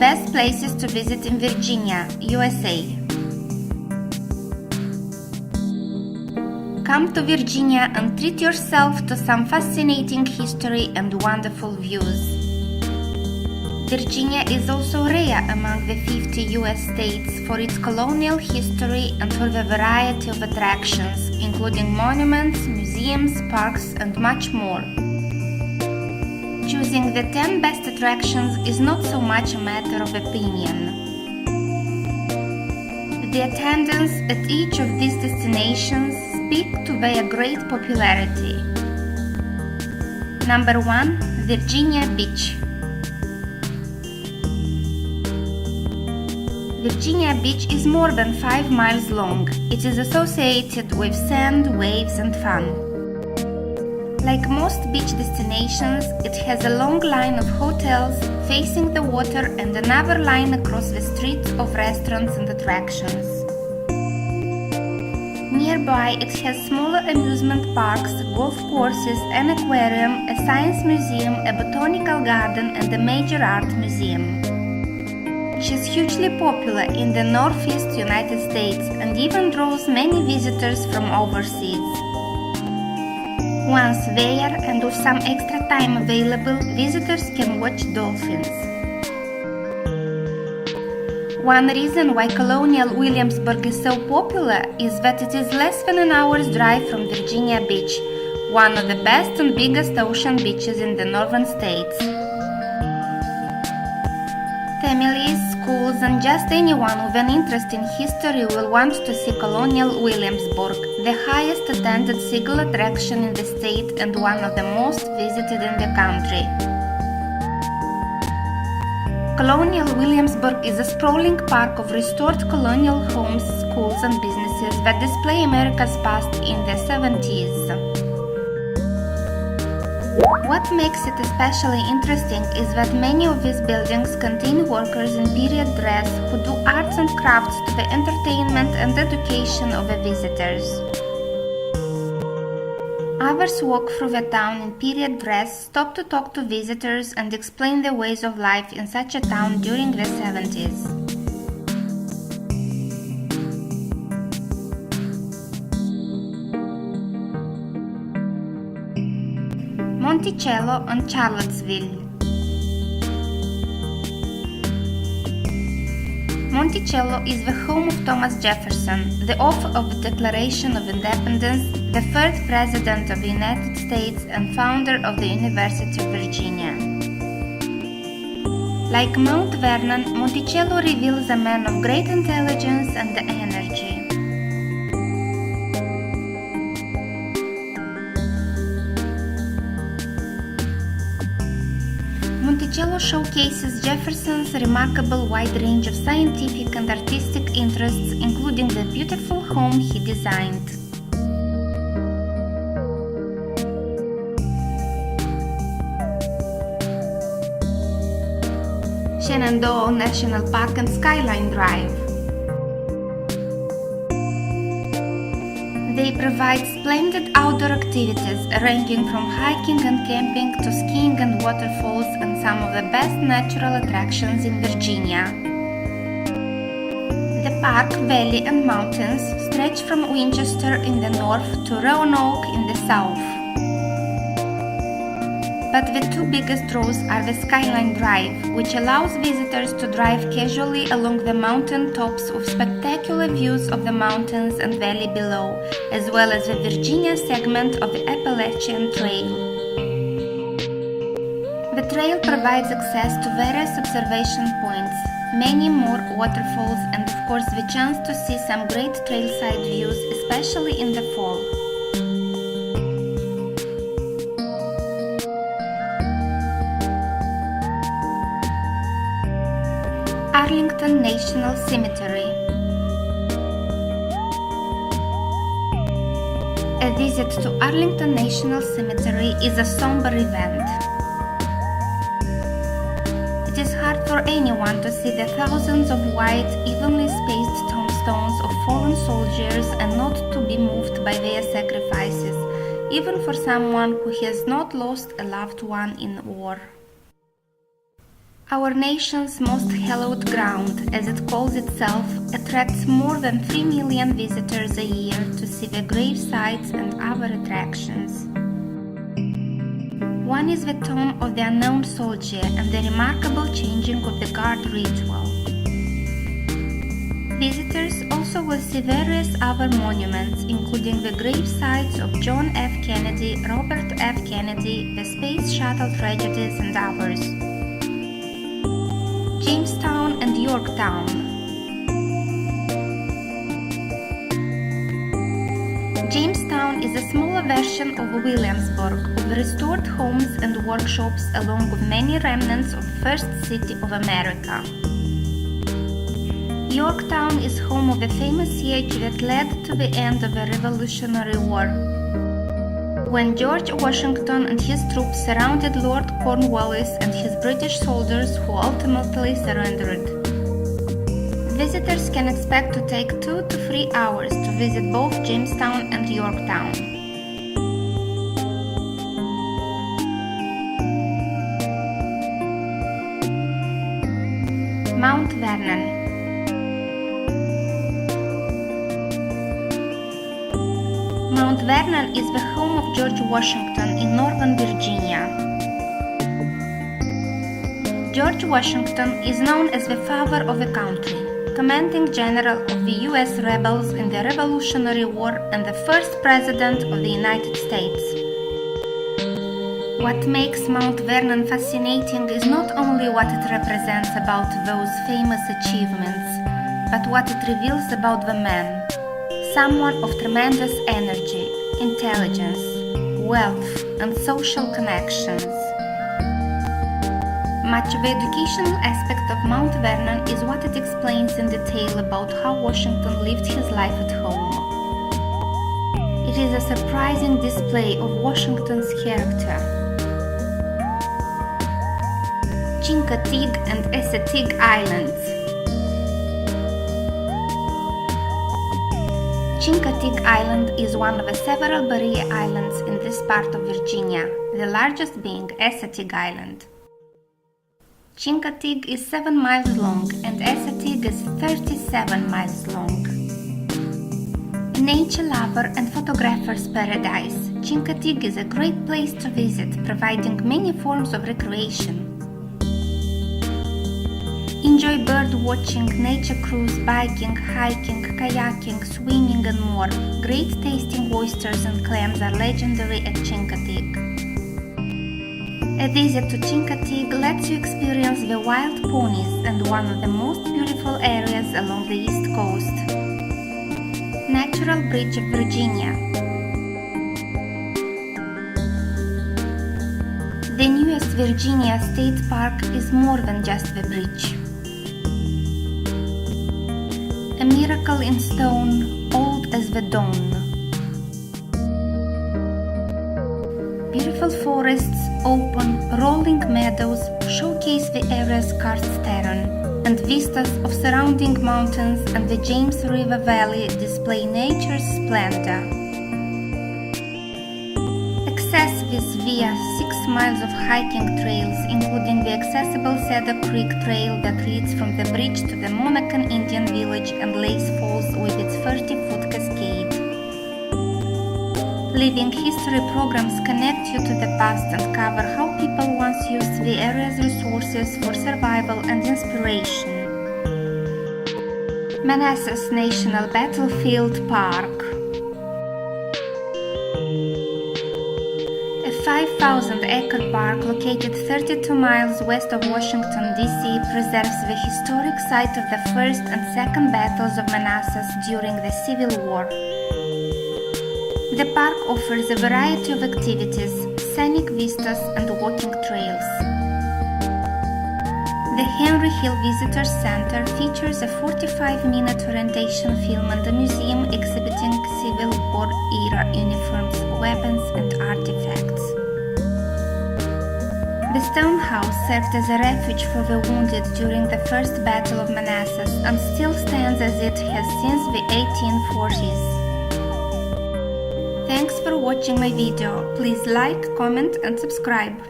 best places to visit in Virginia, USA. Come to Virginia and treat yourself to some fascinating history and wonderful views. Virginia is also rare among the 50 US states for its colonial history and for the variety of attractions, including monuments, museums, parks, and much more. Choosing the 10 best attractions is not so much a matter of opinion. The attendance at each of these destinations speak to their great popularity. Number 1. Virginia Beach. Virginia Beach is more than 5 miles long. It is associated with sand, waves, and fun. Like most beach destinations, it has a long line of hotels facing the water and another line across the streets of restaurants and attractions. Nearby, it has smaller amusement parks, golf courses, an aquarium, a science museum, a botanical garden, and a major art museum. She is hugely popular in the Northeast United States and even draws many visitors from overseas. Once there, and with some extra time available, visitors can watch dolphins. One reason why Colonial Williamsburg is so popular is that it is less than an hour's drive from Virginia Beach, one of the best and biggest ocean beaches in the northern states. Families, schools, and just anyone with an interest in history will want to see Colonial Williamsburg, the highest attended single attraction in the state and one of the most visited in the country. Colonial Williamsburg is a sprawling park of restored colonial homes, schools, and businesses that display America's past in the 70s. What makes it especially interesting is that many of these buildings contain workers in period dress who do arts and crafts to the entertainment and education of the visitors. Others walk through the town in period dress, stop to talk to visitors, and explain the ways of life in such a town during the 70s. Monticello and Charlottesville. Monticello is the home of Thomas Jefferson, the author of the Declaration of Independence, the third President of the United States, and founder of the University of Virginia. Like Mount Vernon, Monticello reveals a man of great intelligence and energy. Monticello showcases Jefferson's remarkable wide range of scientific and artistic interests, including the beautiful home he designed. Shenandoah National Park and Skyline Drive. They provide splendid outdoor activities ranging from hiking and camping to skiing and waterfalls and some of the best natural attractions in Virginia. The park, valley and mountains stretch from Winchester in the north to Roanoke in the south. But the two biggest draws are the Skyline Drive, which allows visitors to drive casually along the mountain tops with spectacular views of the mountains and valley below, as well as the Virginia segment of the Appalachian Trail. The trail provides access to various observation points, many more waterfalls, and of course the chance to see some great trailside views, especially in the fall. Arlington National Cemetery. A visit to Arlington National Cemetery is a somber event. It is hard for anyone to see the thousands of white, evenly spaced tombstones of fallen soldiers and not to be moved by their sacrifices, even for someone who has not lost a loved one in war. Our nation's most hallowed ground, as it calls itself, attracts more than 3 million visitors a year to see the grave sites and other attractions. One is the tomb of the unknown soldier and the remarkable changing of the guard ritual. Visitors also will see various other monuments, including the grave sites of John F. Kennedy, Robert F. Kennedy, the Space Shuttle tragedies, and others. Jamestown and Yorktown. Jamestown is a smaller version of Williamsburg, with restored homes and workshops along with many remnants of the first city of America. Yorktown is home of the famous siege that led to the end of the Revolutionary War, when George Washington and his troops surrounded Lord Cornwallis and his British soldiers, who ultimately surrendered. Visitors can expect to take 2 to 3 hours to visit both Jamestown and Yorktown. Mount Vernon. Mount Vernon is the home of George Washington in northern Virginia. George Washington is known as the father of the country, commanding general of the U.S. rebels in the Revolutionary War and the first president of the United States. What makes Mount Vernon fascinating is not only what it represents about those famous achievements, but what it reveals about the man. Someone of tremendous energy, intelligence, wealth, and social connections. Much of the educational aspect of Mount Vernon is what it explains in detail about how Washington lived his life at home. It is a surprising display of Washington's character. Chincoteague and Assateague Islands. Chincoteague Island is one of the several barrier islands in this part of Virginia, the largest being Assateague Island. Chincoteague is 7 miles long and Assateague is 37 miles long. A nature lover and photographer's paradise, Chincoteague is a great place to visit, providing many forms of recreation. Enjoy bird watching, nature cruise, biking, hiking, kayaking, swimming and more. Great tasting oysters and clams are legendary at Chincoteague. A visit to Chincoteague lets you experience the wild ponies and one of the most beautiful areas along the East Coast. Natural Bridge of Virginia. The newest Virginia State Park is more than just the bridge. A miracle in stone, old as the dawn. Beautiful forests, open, rolling meadows showcase the area's karst terrain, and vistas of surrounding mountains and the James River Valley display nature's splendor. Access this via 6 miles of hiking trails, including the accessible Cedar Creek Trail that leads from the bridge to the Monacan Indian Village and Lace Falls with its 30-foot cascade. Living history programs connect you to the past and cover how people once used the area's resources for survival and inspiration. Manassas National Battlefield Park. A 5,000-acre park located 32 miles west of Washington, D.C. preserves the historic site of the First and Second Battles of Manassas during the Civil War. The park offers a variety of activities, scenic vistas, and walking trails. The Henry Hill Visitor Center features a 45-minute orientation film and a museum exhibiting Civil War-era uniforms, weapons, and artifacts. The stone house served as a refuge for the wounded during the First Battle of Manassas and still stands as it has since the 1840s. Thanks for watching my video. Please like, comment and subscribe.